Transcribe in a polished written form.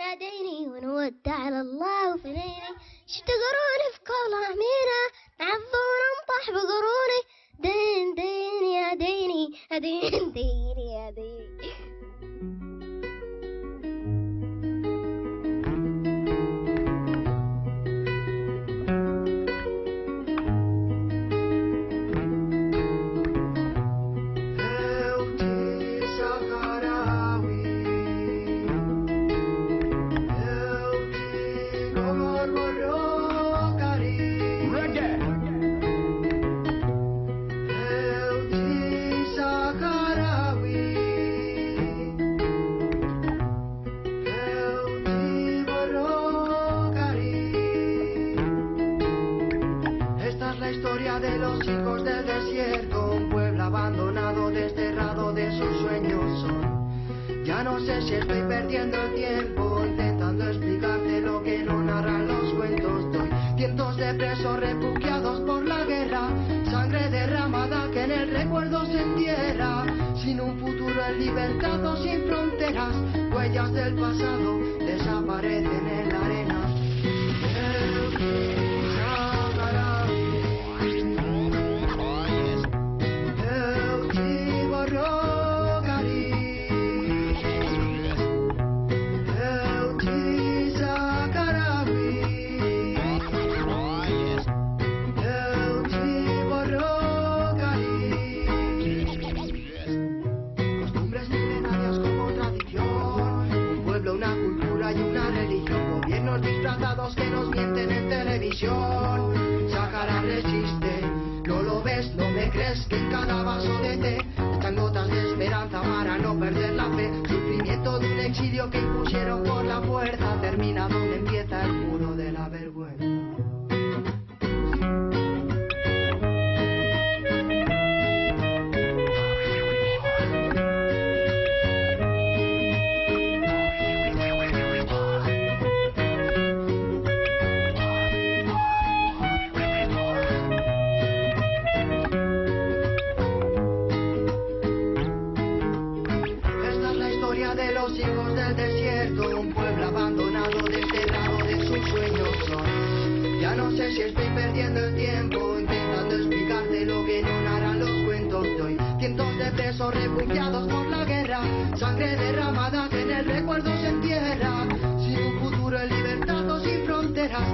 يا ديني ونودع على الله وفنيني اشتقروني في كل عمينا نعضون انطح بقروني دين دين يا ديني دين دين يا دين De los chicos del desierto, un pueblo abandonado, desterrado de sus sueños son. Ya no sé si estoy perdiendo el tiempo intentando explicarte lo que no narran los cuentos. Doy cientos de presos refugiados por la guerra, sangre derramada que en el recuerdo se entierra. Sin un futuro en libertad o sin fronteras, huellas del pasado desaparecen en la arena. Disfrazados que nos mienten en televisión. Sáhara resiste, no lo ves, no me crees que en cada vaso de té están gotas de esperanza para no perder la fe. Sufrimiento de un exilio que impusieron por la fuerza termina donde empieza el muro de la vergüenza. De los hijos del desierto, un pueblo abandonado, desterrado de sus sueños son. Ya no sé si estoy perdiendo el tiempo intentando explicarte lo que no narran los cuentos de hoy. Cientos de presos refugiados por la guerra, sangre derramada que en el recuerdo se entierra. Sin un futuro en libertad o sin fronteras,